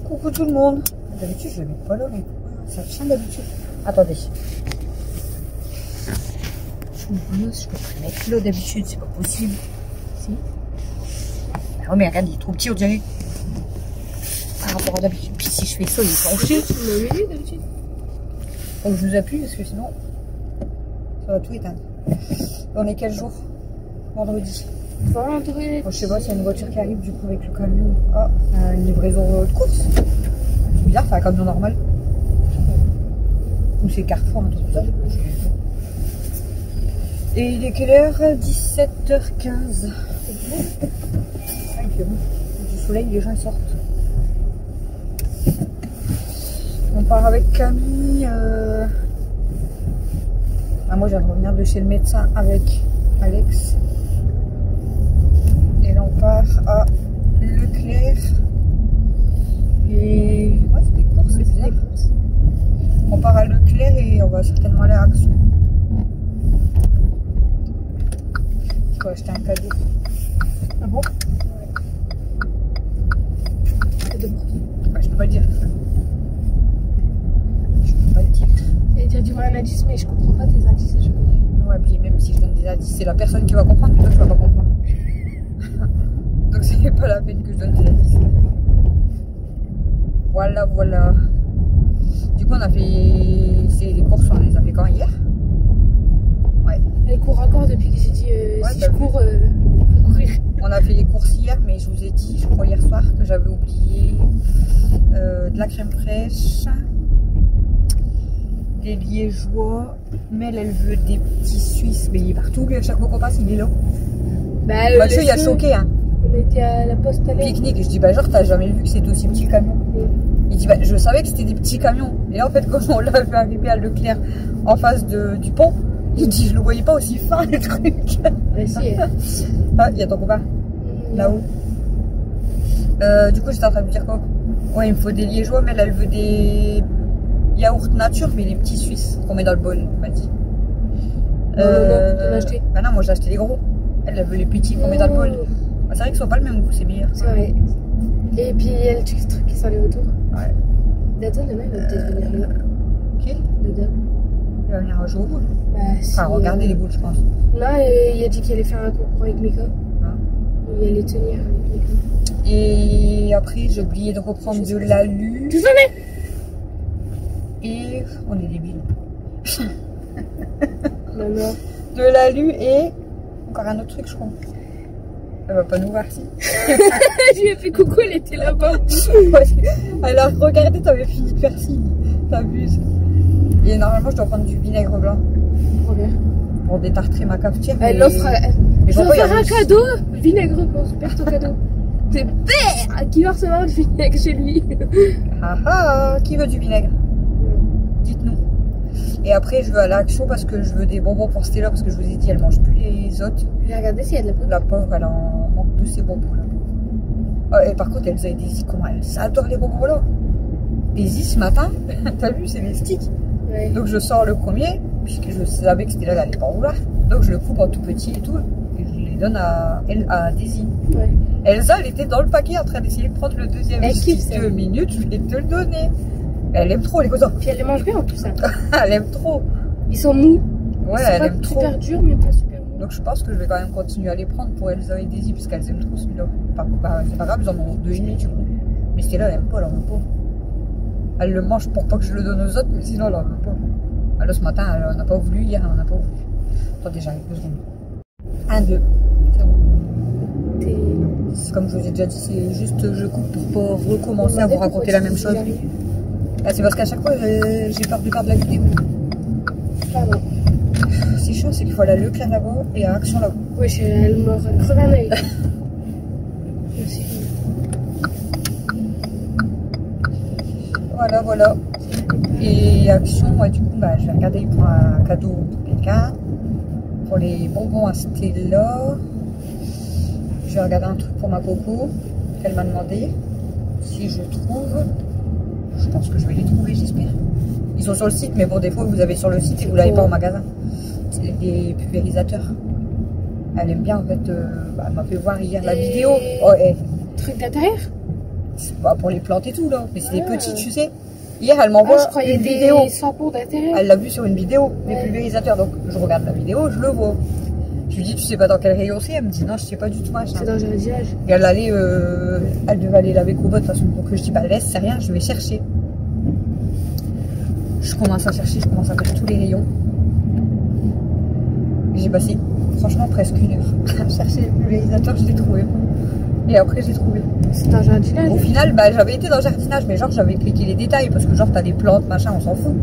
Coucou tout le monde. D'habitude je le mets pas là, mais ça change d'habitude. Attendez. Je peux pas mettre là d'habitude, c'est pas possible. Si. Oh mais regarde, il est trop petit on dirait. Par rapport à d'habitude. Puis si je fais ça, il est penché. Tu me l'as mis d'habitude. Faut que je vous appuie parce que sinon ça va tout éteindre. On est quel jour? Vendredi. Vendredi. Bon, je sais pas s'il y a une voiture qui arrive du coup avec le camion. Ah, une livraison de course. C'est bizarre, c'est un camion normal. Ou c'est Carrefour, un truc comme ça. Et il est quelle heure? 17h15. Ah, il fait bon. Du soleil, les gens ils sortent. On part avec Camille. Ah, moi, je viens de revenir de chez le médecin avec Alex. Et là, on part à Leclerc. Et ouais, c'est des courses, c'est bizarre. On part à Leclerc et on va certainement aller à Action. Je vais acheter un cadeau. Ah bon? Ouais. Cadeau pour qui? Bah, je peux pas le dire. Je peux pas le dire. Et dire dis-moi un indice, mais je comprends pas tes indices à chaque fois. Ouais, puis même si je donne des indices, c'est la personne qui va comprendre, mais toi tu vas pas comprendre. Donc c'est pas la peine que je donne des indices. Voilà, voilà. Du coup, on a fait les courses, on les a fait quand hier? Ouais. Elle court encore depuis que j'ai dit ouais, si je cours, faut courir. On a fait les courses hier, mais je vous ai dit, je crois hier soir, que j'avais oublié de la crème fraîche, des liégeois. Mais elle veut des petits Suisses, mais il est partout, lui, à chaque fois qu'on passe, il est là. Bah, Mathieu, il a choqué, hein. On était à la poste à Pique-nique, je dis, bah, genre, t'as jamais vu que c'était aussi petit camion? Il dit, bah, je savais que c'était des petits camions. Et en fait, quand on l'a fait arriver à Leclerc en face du pont, il dit, je le voyais pas aussi fin, le truc. Bah, si. Ah, il y a ton copain, là-haut. Du coup, j'étais en train de me dire quoi? Ouais, il me faut des liégeois, mais elle veut des yaourts nature, mais les petits Suisses qu'on met dans le bol, elle m'a dit. Non, t'en as acheté? Bah non, moi j'ai acheté les gros. Elle veut les petits qu'on met dans le bol. Bah, c'est vrai qu'ils sont pas le même goût, c'est meilleur. C'est vrai. Et puis il y a le truc qui sont allés autour. Ouais. Dada, demain, il va peut-être venir là. Ok. Dada. Il va venir jouer au boule. Bah, si, Enfin, regarder les boules, je pense. Non, il a dit qu'il allait faire un concours avec Mika. Il allait tenir avec Mika. Et après, j'ai oublié de reprendre de l'alu. Tu savais? Et on est débiles. Non, non. De l'alu et encore un autre truc, je crois. Elle va pas nous voir, si. Je lui ai fait coucou, elle était là-bas. Elle a regardé, t'avais fini de persil. T'abuses. Et normalement, je dois prendre du vinaigre blanc. Trop bien. Pour détartrer ma cafetière. Elle offre un cadeau. Vinaigre blanc, super ton cadeau. C'est père qui va recevoir du vinaigre chez lui. Ah ah, qui veut du vinaigre? Dites-nous. Et après, je veux aller à Action parce que je veux des bonbons pour Stella parce que je vous ai dit, elle mange plus les autres. J'ai regardé s'il y a de la poudre. La pauvre, elle en manque de ses bonbons là. Ah, et par contre, Elsa et Daisy, comment elles adorent les bonbons là. Daisy, ce matin, t'as vu, c'est les sticks. Ouais. Donc je sors le premier, puisque je savais que Stella n'allait pas en vouloir. Donc je le coupe en tout petit et tout. Et je les donne à Daisy. Ouais. Elsa, elle était dans le paquet en train d'essayer de prendre le deuxième. Elle kiffe 2 minutes, je vais te le donner. Elle aime trop les cousins. Puis elle les mange bien en plus. Hein. Elle aime trop. Ils sont mous. Ouais, elle aime trop. Super dur, mais pas super mou. Donc je pense que je vais quand même continuer à les prendre pour Elsa et Daisy, parce qu'elles aiment trop celui-là. Bah, c'est pas grave, ils en ont 2,5 du coup. Mais Stella, elle aime pas, elle en veut pas. Elle le mange pour pas que je le donne aux autres, mais sinon elle en veut pas. Alors ce matin, elle n'a pas voulu, hier elle n'a pas voulu. Attendez, j'arrive 2 secondes. 1, 2. C'est bon. Comme je vous ai déjà dit, c'est juste je coupe pour pas recommencer à vous raconter la même chose. Ah, c'est parce qu'à chaque fois j'ai peur du perdre la vidéo. Pardon. C'est chaud, c'est qu'il faut aller à Leclerc là-bas et à Action là-bas. Ouais, elle m'a crevé un œil. Voilà, voilà. Et Action, ouais, du coup, bah, je vais regarder pour un cadeau pour quelqu'un. Pour les bonbons à Stella. Je vais regarder un truc pour ma coco qu'elle m'a demandé. Si je trouve. Je pense que je vais les trouver, j'espère. Ils sont sur le site, mais bon, des fois, vous avez sur le site et vous l'avez pas au magasin. C'est des pulvérisateurs. Elle aime bien, en fait. Elle m'a fait voir hier la vidéo. Oh, hey. Truc d'intérieur? C'est pas pour les plantes et tout là, mais c'est des petits, tu sais. Hier, elle m'envoie une vidéo. Elle l'a vu sur une vidéo, les pulvérisateurs. Donc, je regarde la vidéo, je le vois. Je lui dis, tu sais pas dans quel rayon c'est? Elle me dit, non, je sais pas du tout, machin. C'est dans le jardinage. Et elle allait, elle devait aller laver Kobo de toute façon. Donc, je dis, bah, laisse, c'est rien, je vais chercher. Je commence à chercher, je commence à faire tous les rayons. J'ai passé, franchement, presque 1 heure à chercher les pulvérisateurs, je l'ai trouvé. Et après, j'ai trouvé. C'est dans le jardinage. Au final, bah, j'avais été dans le jardinage, mais genre, j'avais cliqué les détails parce que, genre, t'as des plantes, machin, on s'en fout.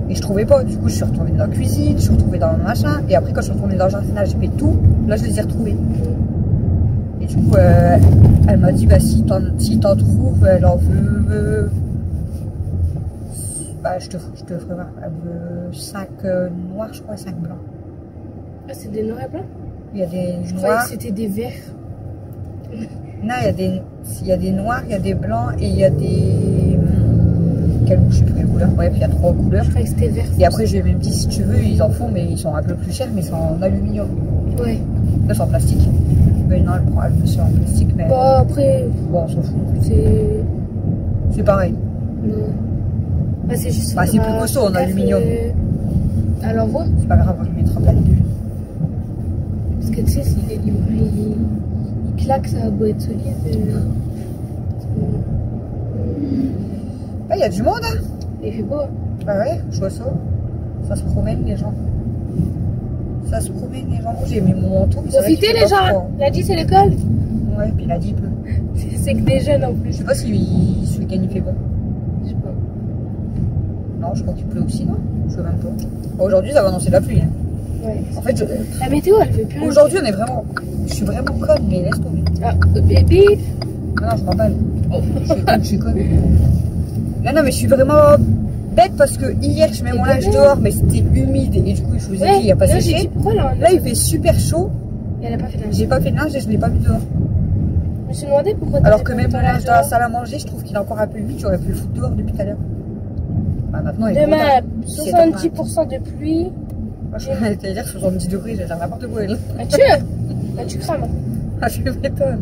Et je trouvais pas. Du coup, je suis retournée dans la cuisine, je suis retournée dans le machin. Et après, quand je suis retournée dans le jardinage, j'ai fait tout. Là, je les ai retrouvés. Et du coup, elle m'a dit, bah, si t'en trouves, elle en veut. Bah, je te ferai voir. Elle veut 5 noirs, je crois, et 5 blancs. Ah, c'est des noirs et blancs? Il y a des Je noirs. croyais que c'était des verts. Non, il y a des noirs, il y a des blancs et il y a des. Je sais plus quelle couleur. Bref, il y a 3 couleurs. Je croyais que c'était vert. Et après, je lui ai même dit, si tu veux, ils en font, mais ils sont un peu plus chers, mais c'est en aluminium. Ouais. Là, c'est en plastique. Mais non, elle veut ça en plastique, mais. Bah, après. Bon, on s'en fout. C'est pareil. Non. Bah, c'est juste. Bah, c'est plus costaud en aluminium. Elle envoie. C'est pas grave, on lui mettra plein de bulles. Parce que tu sais, s'il est libre, il claque, ça va beau être solide. Ah, il y a du monde, hein. Il fait beau. Bah ouais, je vois ça. Ça se promène, les gens. Ça se promène, les gens. J'ai mis mon manteau. Profitez, les gens. Il a dit, c'est l'école. Ouais, puis il a dit, il pleut. C'est que des jeunes en plus. Je sais pas si ce week-end il fait bon. Je sais pas. Non, je crois qu'il pleut aussi, non? Je sais même pas. Bon, aujourd'hui, ça va annoncer de la pluie. Hein. Ouais. En fait, la météo, elle fait plus rien. Aujourd'hui, on est vraiment. Je suis vraiment conne, mais laisse tomber. Ah, bébé. Non, je m'en bats. Je suis conne. Non, mais je suis vraiment bête parce que hier, je mets mon linge dehors, mais c'était humide et du coup, je vous ai dit, il n'y a pas séché. Là, il fait super chaud. Et elle a pas fait de linge. J'ai pas fait de linge et je ne l'ai pas mis dehors. Je me suis demandé pourquoi. Alors que même le linge dans la salle à manger, je trouve qu'il est encore un peu humide. J'aurais pu le foutre dehors depuis tout à l'heure. Bah, maintenant, il est demain, 70% de pluie. C'est-à-dire 70 degrés, j'ai n'importe quoi. Là, tu crames. Ah, je m'étonne.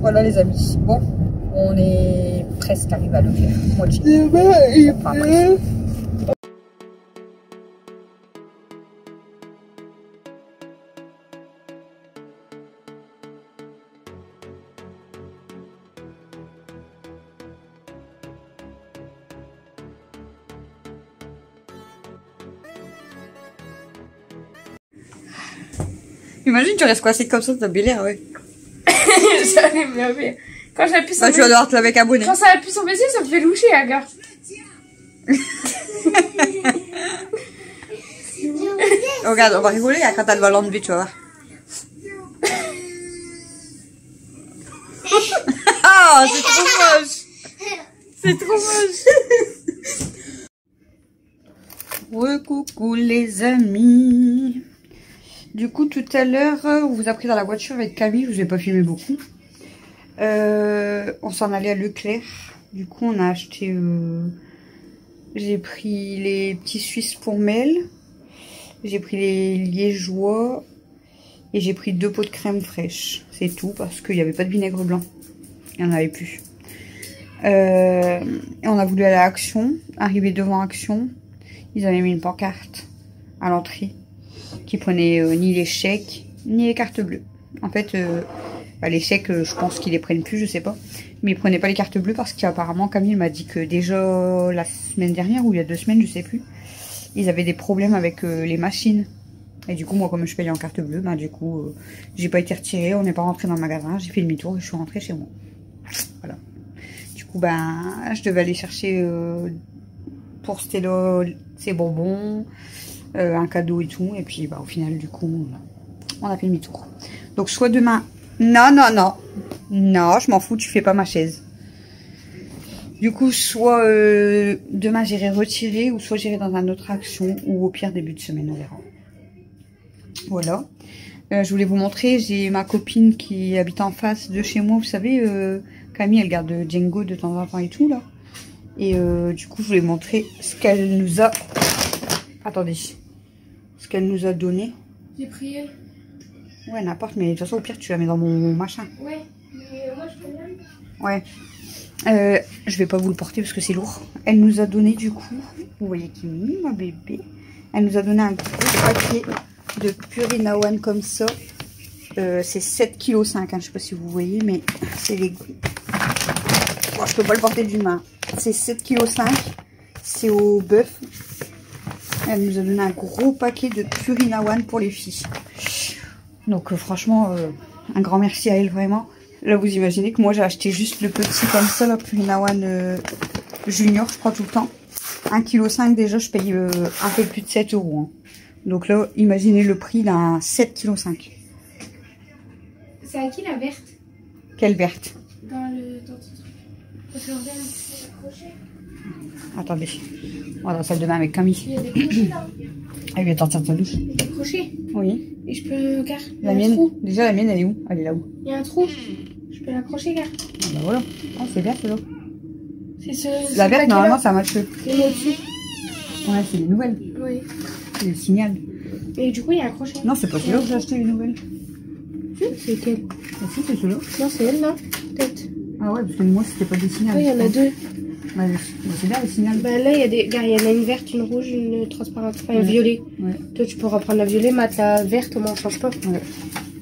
Voilà, les amis. Bon, on est presque arrivé à Leclerc. Moi, je dis. Imagine, tu restes coincé comme ça, t'as l'air, ouais. J'allais bien, mais quand j'appuie sur. Bah, tu vas devoir te laver avec un bonnet. Quand ça appuie sur mes yeux, ça me fait loucher, un gars. Regarde, on va rigoler quand elle va l'enlever, tu vas voir. Ah, c'est trop moche. C'est trop moche. Coucou les amis. Du coup, tout à l'heure, on vous a pris dans la voiture avec Camille. Je vous ai pas filmé beaucoup. On s'en allait à Leclerc. Du coup, on a acheté... j'ai pris les petits Suisses pour Mel. J'ai pris les liégeois. Et j'ai pris 2 pots de crème fraîche. C'est tout, parce qu'il n'y avait pas de vinaigre blanc. Il n'y en avait plus. Et on a voulu aller à Action. Arriver devant Action. Ils avaient mis une pancarte à l'entrée qui prenait ni les chèques ni les cartes bleues. En fait, bah, les chèques, je pense qu'ils les prennent plus, je sais pas. Mais ils prenaient pas les cartes bleues parce qu'apparemment Camille m'a dit que déjà la semaine dernière ou il y a 2 semaines, je sais plus, ils avaient des problèmes avec les machines. Et du coup, moi, comme je paye en carte bleue, bah, du coup, j'ai pas été retirée, on n'est pas rentré dans le magasin, j'ai fait demi-tour et je suis rentrée chez moi. Voilà. Du coup, ben, je devais aller chercher pour Stella ses bonbons, un cadeau et tout. Et puis, bah, au final, du coup, on a fait demi-tour. Donc, soit demain... Non, non, non. Non, je m'en fous, tu fais pas ma chaise. Du coup, soit demain, j'irai retirer, ou soit j'irai dans une autre Action, ou au pire, début de semaine, on verra. Voilà. Je voulais vous montrer, j'ai ma copine qui habite en face de chez moi. Vous savez, Camille, elle garde Django de temps en temps et tout, là. Et du coup, je voulais montrer ce qu'elle nous a... Attendez. Ce qu'elle nous a donné. J'ai pris elle. Ouais, n'importe, mais de toute façon, au pire, tu la mets dans mon machin. Ouais, mais moi, je peux même. Ouais. Je vais pas vous le porter parce que c'est lourd. Elle nous a donné du coup, vous voyez qui est mimi, ma bébé. Elle nous a donné un gros paquet de Purina One comme ça. C'est 7,5 kg, hein, je sais pas si vous voyez, mais c'est les... Bon, je peux pas le porter d'une main. C'est 7,5 kg. C'est au bœuf. Elle nous a donné un gros paquet de Purina One pour les filles. Donc franchement, un grand merci à elle vraiment. Là vous imaginez que moi j'ai acheté juste le petit comme ça, la Purina One Junior, je crois tout le temps. 1,5 kg déjà, je paye un peu plus de 7 €. Hein. Donc là, imaginez le prix d'un 7,5 kg. C'est à qui la verte? Quelle verte? Dans le truc. Parce que regarde, c'est accroché. Attendez. On va dans la salle de bain avec Camille. Il y a des crochets là. Elle vient de sortir de sa douche. Il y a des crochets. Oui. Et je peux, gare. La mienne. Déjà la mienne elle est où? Elle est là où? Il y a un trou. Je peux l'accrocher, gare. Ah bah voilà. Oh, c'est vert celle-là. C'est ce. La verte normalement ça matche. Et au-dessus. Ouais, c'est les nouvelles. Oui. C'est le signal. Et du coup il y a un crochet. Non, c'est pas celui-là que j'ai acheté les nouvelles. C'est quel? Ah si, c'est celui-là. Non, c'est elle là. Peut-être. Ah ouais, parce que moi c'était pas des signaux. Oui, il y en a deux. Ouais, c'est bien le signal. Bah là, il y a des. Gare, il y en a une verte, une rouge, une transparente. Enfin, une violet. Ouais. Toi, tu pourras prendre la violet, mat la verte, au moins on change pas. Ouais.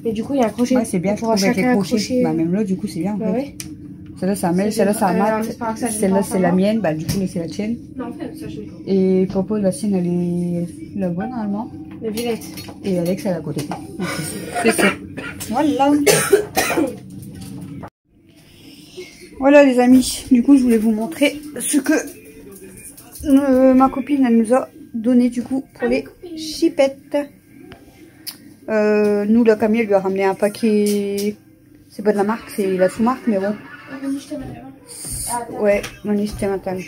Et du coup, il y a un crochet. Ouais, c'est bien, on je pourra trouve avec les chacun crochets. accrocher. Bah, même là, du coup, c'est bien. En Bah fait. ouais. Celle-là, c'est un mail, celle-là, c'est un mat. Celle-là, Celle-là, c'est la mienne. Bah, du coup, c'est la tienne. Non, en fait, ça, je sais pas. Et Popo, la sienne, elle est la bonne, normalement. La violette. Et Alex, elle est à côté. C'est ça. Voilà. Voilà, les amis. Du coup, je voulais vous montrer ce que ma copine, elle nous a donné, du coup, pour les chipettes. Nous, la Camille, elle lui a ramené un paquet. C'est pas de la marque, c'est la sous-marque, mais bon. Ouais, Maniche Matal.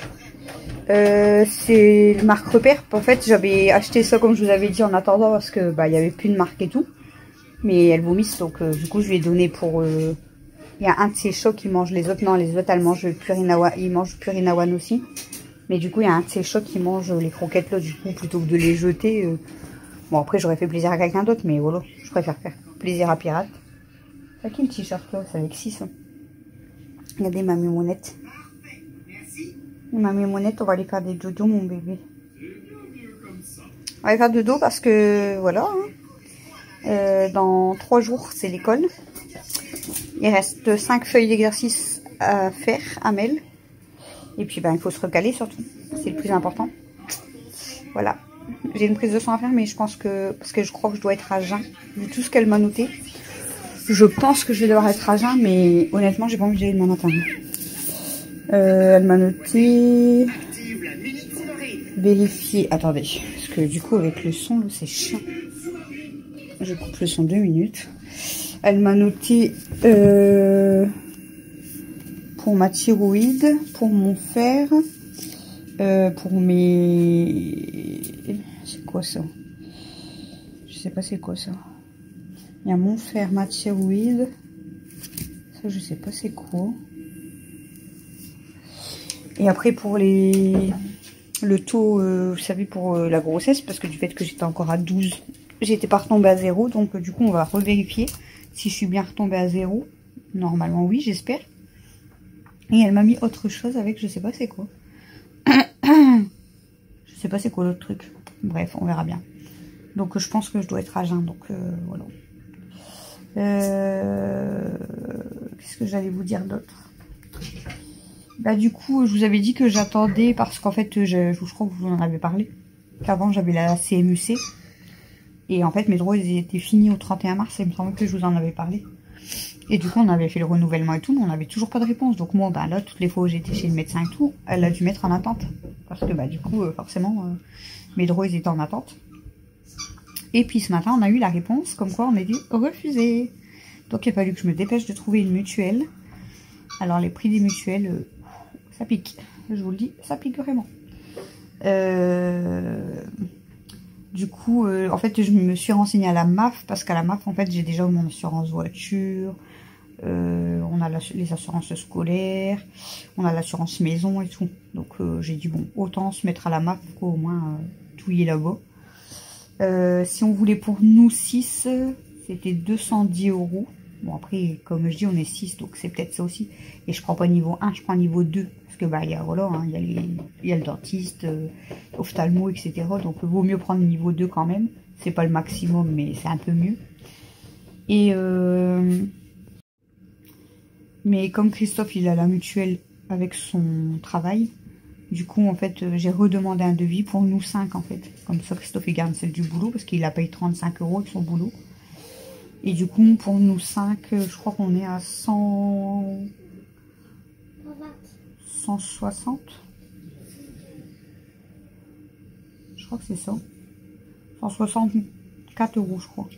C'est le marque Repère. En fait, j'avais acheté ça, comme je vous avais dit, en attendant, parce que bah, il y avait plus de marque et tout. Mais elle vomisse, donc du coup, je lui ai donné pour... Il y a un de ses chats qui mange les autres. Non, les autres, elles mangent Purina One. Ils mangent Purina One aussi. Mais du coup, il y a un de ces chats qui mange les croquettes là, du coup, plutôt que de les jeter. Bon, après, j'aurais fait plaisir à quelqu'un d'autre, mais voilà, je préfère faire plaisir à Pirate. C'est qui le t-shirt là? C'est avec 6. Hein. Regardez ma mimonette. Ma mimonette, on va aller faire des dodo, mon bébé. On va aller faire dodo parce que, voilà. Hein. Dans 3 jours, c'est l'école. Il reste 5 feuilles d'exercice à faire, à Mel. Et puis, ben, il faut se recaler surtout. C'est le plus important. Voilà. J'ai une prise de sang à faire, mais je pense que... Parce que je crois que je dois être à jeun. Vu tout ce qu'elle m'a noté. Je pense que je vais devoir être à jeun, mais honnêtement, j'ai pas envie d'y aller demain matin. Elle m'a noté... Vérifier... Attendez. Parce que du coup, avec le son, c'est chiant. Je coupe le son 2 minutes. Elle m'a noté... pour ma thyroïde, pour mon fer, pour mes... C'est quoi ça? Je sais pas c'est quoi ça. Il y a mon fer, ma thyroïde. Ça je sais pas c'est quoi. Et après pour les... Le taux, vous savez, pour la grossesse, parce que du fait que j'étais encore à 12, j'étais pas retombée à 0. Donc du coup on va revérifier si je suis bien retombée à 0. Normalement oui, j'espère. Et elle m'a mis autre chose avec, je sais pas c'est quoi. Je sais pas c'est quoi l'autre truc. Bref, on verra bien. Donc je pense que je dois être à jeun, donc voilà. Qu'est-ce que j'allais vous dire d'autre? Bah du coup, je vous avais dit que j'attendais, parce qu'en fait, je crois que vous en avez parlé, qu'avant j'avais la CMUC. Et en fait, mes droits, ils étaient finis au 31 mars, et il me semble que je vous en avais parlé. Et du coup, on avait fait le renouvellement et tout, mais on n'avait toujours pas de réponse. Donc moi, bah là, toutes les fois où j'étais chez le médecin et tout, elle a dû mettre en attente. Parce que bah du coup, forcément, mes droits, ils étaient en attente. Et puis ce matin, on a eu la réponse, comme quoi on a dit refusé. Donc il a fallu que je me dépêche de trouver une mutuelle. Alors les prix des mutuelles, ça pique. Je vous le dis, ça pique vraiment. Du coup, en fait, je me suis renseignée à la MAF, parce qu'à la MAF, en fait, j'ai déjà mon assurance voiture, on a les assurances scolaires, on a l'assurance maison et tout. Donc, j'ai dit, bon, autant se mettre à la MAF qu'au moins tout y est là-bas. Si on voulait pour nous 6, c'était 210 €. Bon, après, comme je dis, on est 6, donc c'est peut-être ça aussi. Et je prends pas niveau 1, je prends niveau 2. Parce que, bah, il y a, voilà, hein, il y a le dentiste, ophtalmo, etc. Donc, il vaut mieux prendre niveau 2 quand même. C'est pas le maximum, mais c'est un peu mieux. Et, mais comme Christophe, il a la mutuelle avec son travail, du coup, en fait, j'ai redemandé un devis pour nous 5, en fait. Comme ça, Christophe, il garde celle du boulot, parce qu'il a payé 35 € avec son boulot. Et du coup, pour nous 5, je crois qu'on est à 160. Je crois que c'est ça. 164 €, je crois.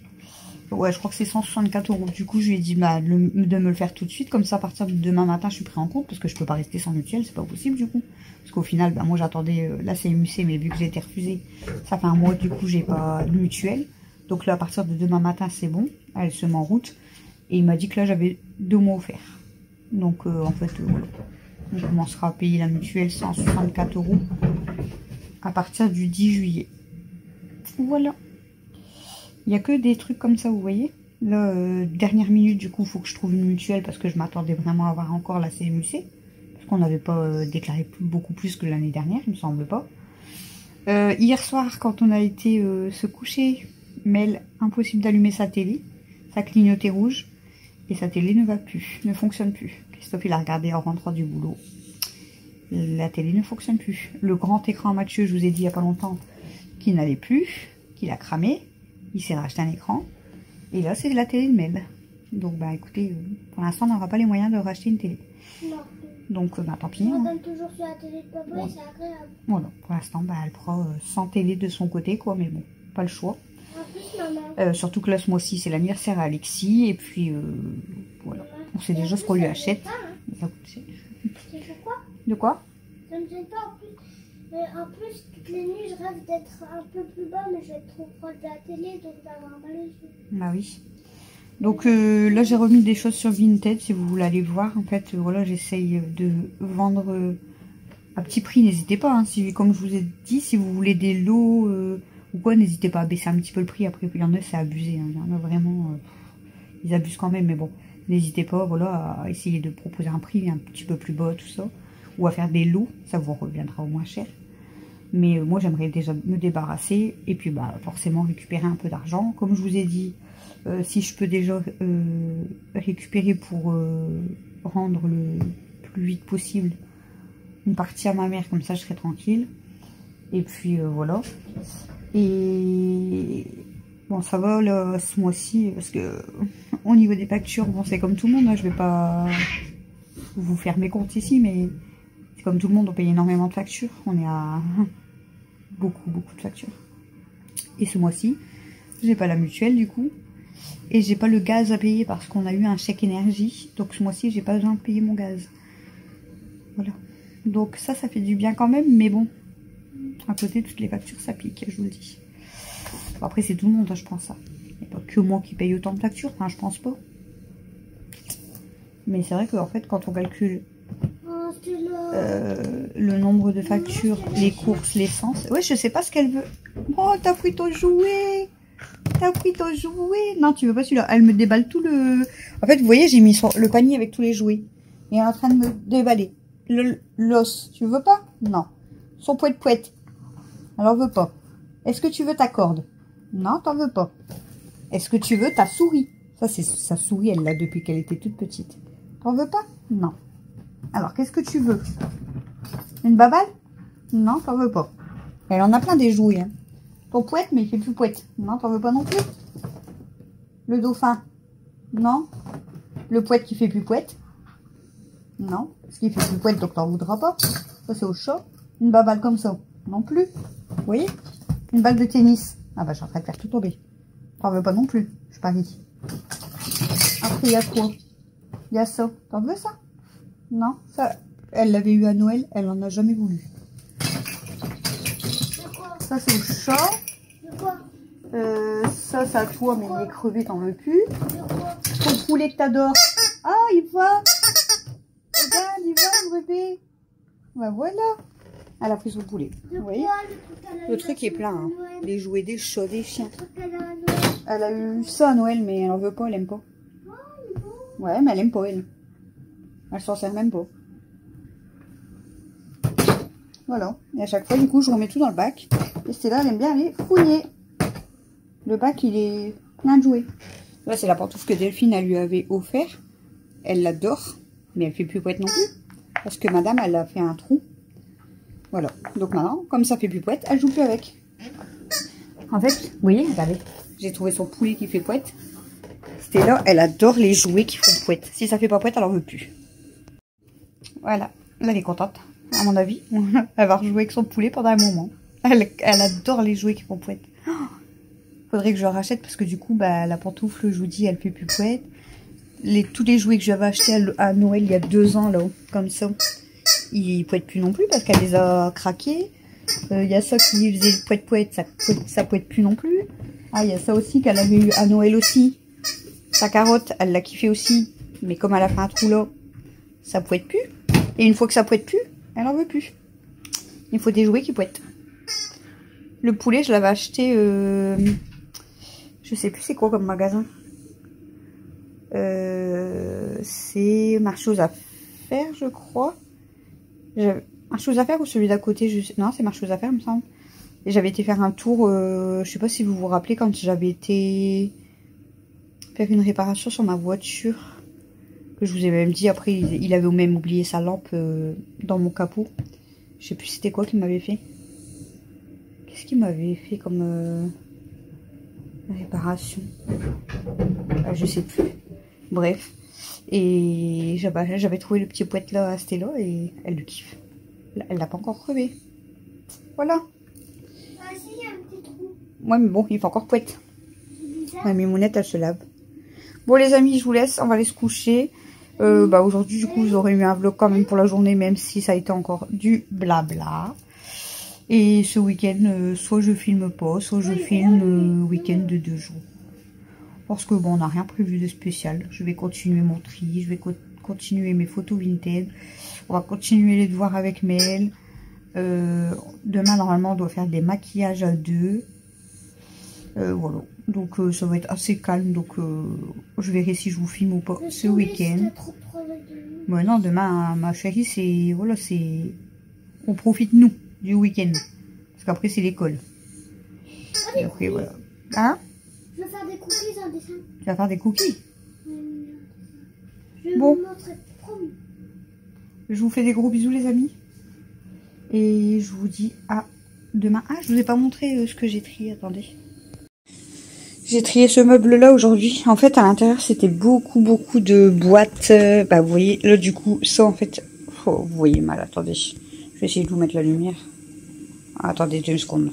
Ouais, je crois que c'est 164 €. Du coup, je lui ai dit bah, de me le faire tout de suite. Comme ça, à partir de demain matin, je suis pris en compte. Parce que je peux pas rester sans mutuelle. C'est pas possible, du coup. Parce qu'au final, bah, moi, j'attendais la CMU-C. Mais vu que j'ai été refusée, ça fait un mois, du coup, j'ai pas de mutuelle. Donc là, à partir de demain matin, c'est bon. Elle se met en route. Et il m'a dit que là, j'avais 2 mois offerts. Donc, en fait, voilà. On commencera à payer la mutuelle 164 € à partir du 10 juillet. Voilà. Il n'y a que des trucs comme ça, vous voyez. Là, dernière minute, du coup, il faut que je trouve une mutuelle parce que je m'attendais vraiment à avoir encore la CMU-C. Parce qu'on n'avait pas déclaré beaucoup plus que l'année dernière, il me semble pas. Hier soir, quand on a été se coucher, Mel, impossible d'allumer sa télé. Ça clignotait rouge. Et sa télé ne va plus, ne fonctionne plus. Christophe, il a regardé en rentrant du boulot. La télé ne fonctionne plus. Le grand écran à Mathieu, je vous ai dit il n'y a pas longtemps, qu'il n'allait plus, qu'il a cramé. Il s'est racheté un écran. Et là, c'est la télé de Mel. Donc, bah écoutez, pour l'instant, on n'aura pas les moyens de racheter une télé. Non. Donc, bah tant pis. On Hein. donne toujours sur la télé de papa et c'est agréable. Voilà, pour l'instant, bah elle prend sans télé de son côté, quoi. Mais bon, pas le choix. En plus, maman. Surtout que là, ce mois-ci, c'est l'anniversaire à Alexis. Et puis, voilà. On sait déjà ce qu'on lui achète. Ça coûte cher. C'est pourquoi? De quoi? Ça me gêne pas en plus. En plus, toutes les nuits, je rêve d'être un peu plus bas, mais je vais être trop proche de la télé, donc d'avoir mal aux yeux. Bah oui. Donc là, j'ai remis des choses sur Vinted, si vous voulez aller voir. En fait, voilà, j'essaye de vendre à petit prix. N'hésitez pas, hein, si, comme je vous ai dit, si vous voulez des lots ou quoi, n'hésitez pas à baisser un petit peu le prix. Après, il y en a, c'est abusé. Hein. Il y en a vraiment, ils abusent quand même, mais bon. N'hésitez pas, voilà, à essayer de proposer un prix un petit peu plus bas, tout ça. Ou à faire des lots, ça vous reviendra au moins cher. Mais moi, j'aimerais déjà me débarrasser et puis bah, forcément récupérer un peu d'argent. Comme je vous ai dit, si je peux déjà récupérer pour rendre le plus vite possible une partie à ma mère, comme ça je serai tranquille. Et puis voilà. Et bon, ça va là, ce mois-ci, parce que au niveau des factures, bon, c'est comme tout le monde, hein, je vais pas vous faire mes comptes ici, mais c'est comme tout le monde, on paye énormément de factures. On est à beaucoup de factures. Et ce mois-ci, j'ai pas la mutuelle du coup. Et j'ai pas le gaz à payer parce qu'on a eu un chèque énergie. Donc ce mois-ci, j'ai pas besoin de payer mon gaz. Voilà. Donc ça fait du bien quand même. Mais bon, à côté, toutes les factures, ça pique, je vous le dis. Bon, après, c'est tout le monde, hein, je pense ça. Il n'y a pas que moi qui paye autant de factures. Enfin, je pense pas. Mais c'est vrai qu'en fait, quand on calcule le nombre de factures, les courses, l'essence... Ouais, je sais pas ce qu'elle veut. Oh, t'as pris ton jouet. T'as pris ton jouet. Non, tu veux pas celui-là. Elle me déballe tout le... En fait, vous voyez, j'ai mis le panier avec tous les jouets. Et elle est en train de me déballer. L'os, tu veux pas? Non. Son poète-poète. Elle en veut pas. Est-ce que tu veux ta corde? Non, t'en veux pas. Est-ce que tu veux ta souris? Ça, c'est sa souris, elle l'a depuis qu'elle était toute petite. T'en veux pas? Non. Alors, qu'est-ce que tu veux? Une baballe? Non, t'en veux pas. Elle en a plein des jouets. Hein. Ton poète, mais il fait plus poète. Non, t'en veux pas non plus. Le dauphin? Non. Le poète qui fait plus poète? Non. Parce qu'il fait plus poète, donc t'en voudras pas. Ça, c'est au chat. Une baballe comme ça? Non plus. Vous voyez? Une balle de tennis? Ah bah, je suis en train de faire tout tomber. T'en veux pas non plus, je parie. Après, il y a quoi? Il y a ça. T'en veux ça? Non, ça, elle l'avait eu à Noël, elle en a jamais voulu. Ça, c'est au chat. Ça, c'est à toi, mais il est crevé, t'en veux plus. Ton poulet que t'adores. Ah, il va. Regarde, il va, le bébé. Bah voilà. Elle a pris son poulet. Vous voyez? Le truc est plein. Hein. Les jouets, des chats, des chiens. Elle a eu ça à Noël, mais elle en veut pas, elle aime pas. Ouais, mais elle aime pas, elle. Elle s'en sert même pas. Voilà. Et à chaque fois, du coup, je remets tout dans le bac. Et Stella, elle aime bien aller fouiller. Le bac, il est plein de jouets. Là, c'est la pantoufle que Delphine, elle lui avait offert. Elle l'adore. Mais elle fait plus pouette non plus. Parce que madame, elle a fait un trou. Voilà. Donc maintenant, comme ça fait plus pouette, elle joue plus avec. En fait, vous voyez, regardez. J'ai trouvé son poulet qui fait pouette. Stella, elle adore les jouets qui font pouette. Si ça fait pas pouette, elle en veut plus. Voilà. Là, elle est contente. À mon avis, elle va rejouer avec son poulet pendant un moment. Elle adore les jouets qui font pouette. Faudrait que je le rachète parce que du coup, bah, la pantoufle, je vous dis, elle fait plus pouette. Tous les jouets que j'avais achetés à Noël il y a 2 ans, là, comme ça, ils pouettent plus non plus parce qu'elle les a craqués. Il y a ça qui faisait pouette, ça pouette plus non plus. Ah, il y a ça aussi qu'elle avait eu à Noël aussi. Sa carotte, elle l'a kiffé aussi. Mais comme elle a fait un trou là, ça pouette plus. Et une fois que ça pouette plus, elle en veut plus. Il faut des jouets qui pouettent. Le poulet, je l'avais acheté... je sais plus c'est quoi comme magasin. C'est Marché aux Affaires, je crois. Marché aux Affaires ou celui d'à côté, non, c'est Marché aux Affaires, il me semble. Et j'avais été faire un tour, je sais pas si vous vous rappelez, quand j'avais été faire une réparation sur ma voiture. Que je vous ai même dit, après, il avait même oublié sa lampe dans mon capot. Je sais plus c'était quoi qu'il m'avait fait. Qu'est-ce qu'il m'avait fait comme réparation? Je sais plus. Bref. Et j'avais trouvé le petit pouette là à Stella et elle le kiffe. Elle l'a pas encore crevé. Voilà. Ah si, il y a un petit trou. Ouais, mais bon, il fait encore pouette. Ma mimounette, elle se lave. Bon, les amis, je vous laisse. On va aller se coucher. Bah, aujourd'hui, du coup, vous aurez eu un vlog quand même pour la journée, même si ça a été encore du blabla. Et ce week-end, soit je filme pas, soit je filme week-end de 2 jours. Parce que bon, on n'a rien prévu de spécial. Je vais continuer mon tri, je vais continuer mes photos vintage. On va continuer les devoirs avec Mel. Demain, normalement, on doit faire des maquillages à 2. Voilà. Donc, ça va être assez calme. Donc, je verrai si je vous filme ou pas ce week-end. Ouais, non, demain, ma chérie, c'est... Voilà, c'est... On profite, nous, du week-end. Parce qu'après, c'est l'école. Ok, voilà. Hein? Je vais faire des cookies en dessin. Tu vas faire des cookies? Je vais bon. vous montrer, promis. Je vous fais des gros bisous, les amis. Et je vous dis à demain. Ah, je vous ai pas montré ce que j'ai trié. Attendez. J'ai trié ce meuble-là aujourd'hui. En fait, à l'intérieur, c'était beaucoup de boîtes. Bah, vous voyez, là, du coup, ça, en fait... Oh, vous voyez mal, attendez. Je vais essayer de vous mettre la lumière. Attendez 2 secondes.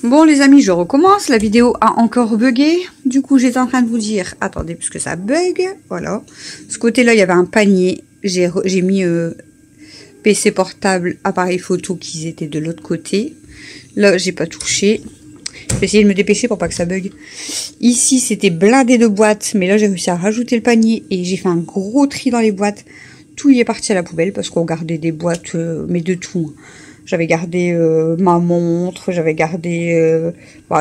Bon, les amis, je recommence. La vidéo a encore bugué. Du coup, j'étais en train de vous dire... Attendez, parce que ça bug. Voilà. Ce côté-là, il y avait un panier. J'ai mis PC portable, appareil photo qui étaient de l'autre côté. Là, j'ai pas touché. Je vais essayer de me dépêcher pour pas que ça bug. Ici, c'était blindé de boîtes. Mais là, j'ai réussi à rajouter le panier. Et j'ai fait un gros tri dans les boîtes. Tout y est parti à la poubelle. Parce qu'on gardait des boîtes, mais de tout. J'avais gardé ma montre. J'avais gardé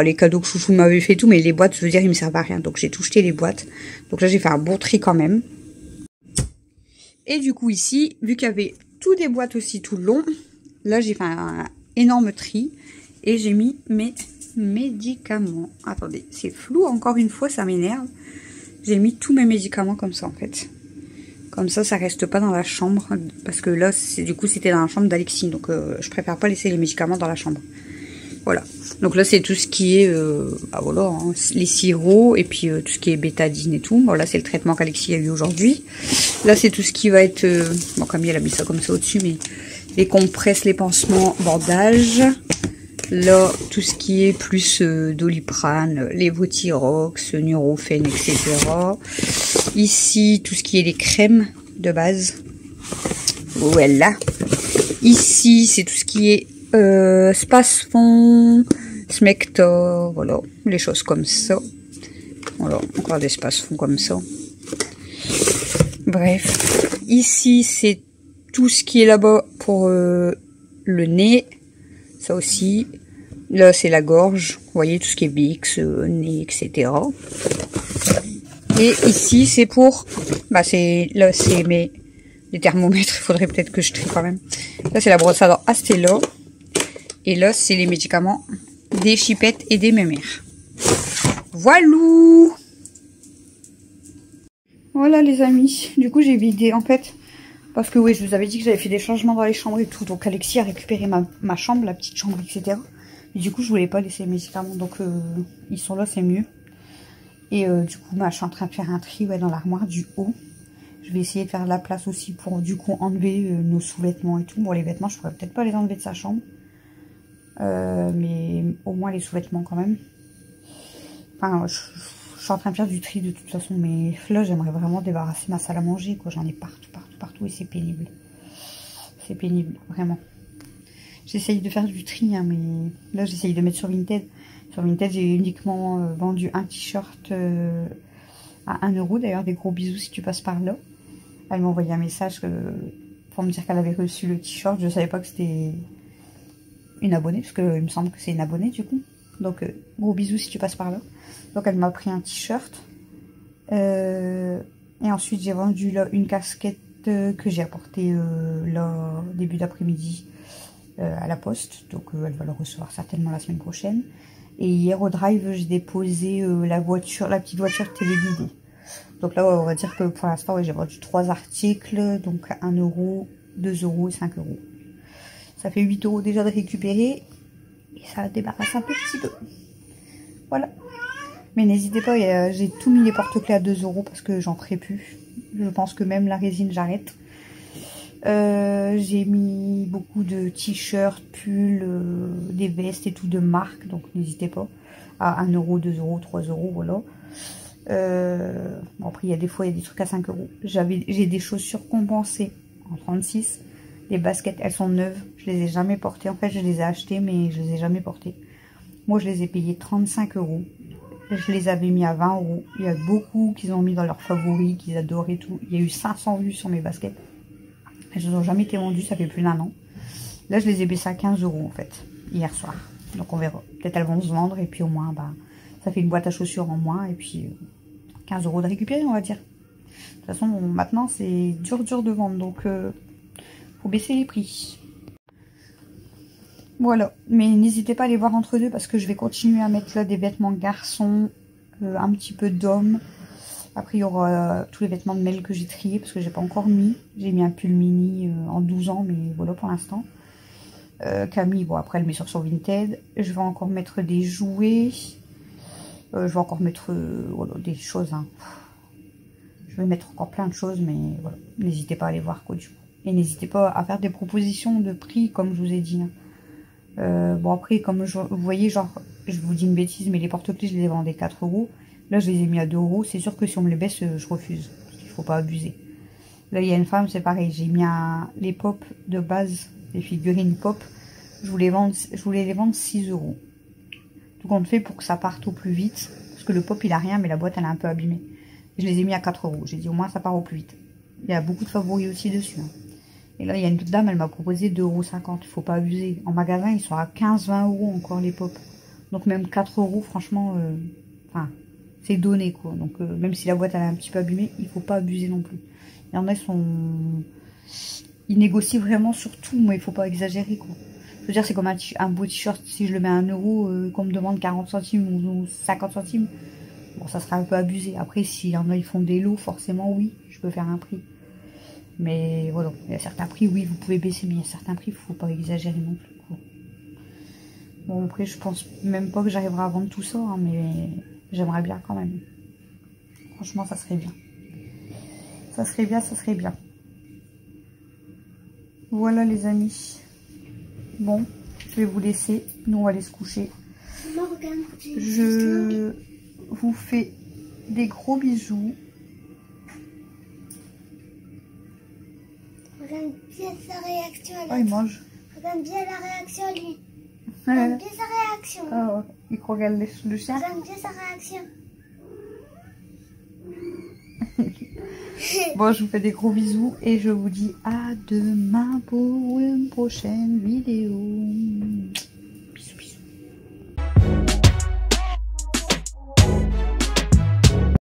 les cadeaux que Chouchou m'avait fait, tout. Mais les boîtes, je veux dire, ils me servent à rien. Donc, j'ai tout jeté les boîtes. Donc là, j'ai fait un bon tri quand même. Et du coup, ici, vu qu'il y avait tout des boîtes aussi tout le long. Là, j'ai fait un énorme tri. Et j'ai mis mes... médicaments. Attendez, c'est flou encore une fois, ça m'énerve. J'ai mis tous mes médicaments comme ça en fait. Comme ça, ça reste pas dans la chambre. Parce que là, du coup, c'était dans la chambre d'Alexis. Donc, je préfère pas laisser les médicaments dans la chambre. Voilà. Donc là, c'est tout ce qui est... voilà, hein, les sirops et puis tout ce qui est bétadine et tout. Voilà, c'est le traitement qu'Alexis a eu aujourd'hui. Là, c'est tout ce qui va être... bon, Camille, elle a mis ça comme ça au-dessus, mais... les compresses, les pansements, bandages... Là, tout ce qui est plus Doliprane, Levothyrox, Nurofen, etc. Ici, tout ce qui est les crèmes de base. Voilà. Ici, c'est tout ce qui est Spasfon, Smecta, voilà, les choses comme ça. Voilà, encore des Spasfon comme ça. Bref. Ici, c'est tout ce qui est là-bas pour le nez. Ça aussi. Là, c'est la gorge. Vous voyez, tout ce qui est Bix, nez, etc. Et ici, c'est pour... Bah, là, c'est les thermomètres. Il faudrait peut-être que je trie quand même. Là, c'est la brosse à dents Astelo. Et là, c'est les médicaments des chipettes et des mémères. Voilou! Voilà, les amis. Du coup, j'ai vidé, en fait... Parce que, oui, je vous avais dit que j'avais fait des changements dans les chambres et tout. Donc, Alexis a récupéré ma chambre, la petite chambre, etc. Et du coup, je voulais pas laisser les médicaments. Donc, ils sont là, c'est mieux. Et du coup, bah, je suis en train de faire un tri dans l'armoire du haut. Je vais essayer de faire de la place aussi pour, du coup, enlever nos sous-vêtements et tout. Bon, les vêtements, je pourrais peut-être pas les enlever de sa chambre. Mais au moins les sous-vêtements quand même. Enfin, je suis en train de faire du tri de toute façon. Mais là, j'aimerais vraiment débarrasser ma salle à manger, quoi. J'en ai partout, partout, partout. Et c'est pénible. C'est pénible, vraiment. J'essaye de faire du tri, hein, mais là, j'essaye de mettre sur Vinted. Sur Vinted, j'ai uniquement vendu un t-shirt à 1 €. D'ailleurs, des gros bisous si tu passes par là. Elle m'a envoyé un message pour me dire qu'elle avait reçu le t-shirt. Je ne savais pas que c'était une abonnée, parce qu'il me semble que c'est une abonnée du coup. Donc, gros bisous si tu passes par là. Donc, elle m'a pris un t-shirt. Et ensuite, j'ai vendu là une casquette que j'ai apportée là, début d'après-midi à la poste. Donc, elle va le recevoir certainement la semaine prochaine. Et hier au drive, j'ai déposé la petite voiture téléguidée. Donc là, on va dire que pour l'instant, j'ai vendu 3 articles. Donc 1 €, 2 € et 5 €. Ça fait 8 € déjà de récupérer. Et ça débarrasse un petit peu. Voilà. Mais n'hésitez pas, j'ai tout mis les porte-clés à 2 € parce que j'en ferai plus. Je pense que même la résine, j'arrête. J'ai mis beaucoup de t-shirts, pulls, des vestes et tout de marque, donc n'hésitez pas, à 1 €, 2 €, 3 €, voilà. Bon, après, des fois, il y a des trucs à 5 €. J'ai des chaussures compensées en 36. Les baskets, elles sont neuves. Je les ai jamais portées. En fait, je les ai achetées, mais je les ai jamais portées. Moi, je les ai payées 35 €. Je les avais mis à 20 €. Il y a beaucoup qu'ils ont mis dans leurs favoris, qu'ils adorent et tout. Il y a eu 500 vues sur mes baskets. Elles n'ont jamais été vendues, ça fait plus d'1 an. Là, je les ai baissées à 15 € en fait, hier soir. Donc on verra. Peut-être elles vont se vendre et puis au moins, bah, ça fait une boîte à chaussures en moins. Et puis 15 € de récupérer, on va dire. De toute façon, maintenant, c'est dur de vendre. Donc, faut baisser les prix. Voilà. Mais n'hésitez pas à les voir entre deux parce que je vais continuer à mettre là des vêtements garçons, un petit peu d'hommes. Après, il y aura tous les vêtements de Mel que j'ai triés parce que j'ai pas encore mis. J'ai mis un pull mini en 12 ans, mais voilà pour l'instant. Camille, bon, après, elle met sur son Vinted. Je vais encore mettre des jouets. Je vais encore mettre voilà, des choses. Hein. Je vais mettre encore plein de choses, mais voilà. N'hésitez pas à aller voir, quoi, du coup. Et n'hésitez pas à faire des propositions de prix, comme je vous ai dit. Hein. Bon, après, comme vous voyez, genre, je vous dis une bêtise, mais les porte-clés, je les ai vendés 4 €. Là, je les ai mis à 2 €. C'est sûr que si on me les baisse, je refuse. Parce qu'il ne faut pas abuser. Là, il y a une femme, c'est pareil. J'ai mis les pop de base, les figurines pop. Je voulais les vendre 6 €. Tout compte fait pour que ça parte au plus vite. Parce que le pop, il a rien, mais la boîte, elle est un peu abîmée. Je les ai mis à 4 €. J'ai dit, au moins, ça part au plus vite. Il y a beaucoup de favoris aussi dessus. Hein. Et là, il y a une dame, elle m'a proposé 2,50 €. Il ne faut pas abuser. En magasin, ils sont à 15-20 € encore, les pop. Donc, même 4 €, franchement, enfin... c'est donné quoi, donc même si la boîte elle est un petit peu abîmée, il faut pas abuser non plus. Il y en a ils négocient vraiment sur tout, mais il faut pas exagérer quoi. Je veux dire, c'est comme un beau t-shirt, si je le mets à 1 €, qu'on me demande 40 centimes ou 50 centimes, bon ça sera un peu abusé. Après s'il y en a, ils font des lots, forcément oui, je peux faire un prix. Mais voilà, il y a certains prix, oui vous pouvez baisser, mais il y a certains prix, il faut pas exagérer non plus quoi. Bon après je pense même pas que j'arriverai à vendre tout ça, hein, mais... j'aimerais bien quand même. Franchement, ça serait bien. Ça serait bien, ça serait bien. Voilà les amis. Bon, je vais vous laisser. Nous, on va aller se coucher. Je vous fais des gros bisous. Regarde bien sa réaction. Oh, il mange. Regarde bien la réaction, lui. Regarde bien sa réaction. Oh, il regarde le chien. Regarde bien sa réaction. Bon, je vous fais des gros bisous et je vous dis à demain pour une prochaine vidéo.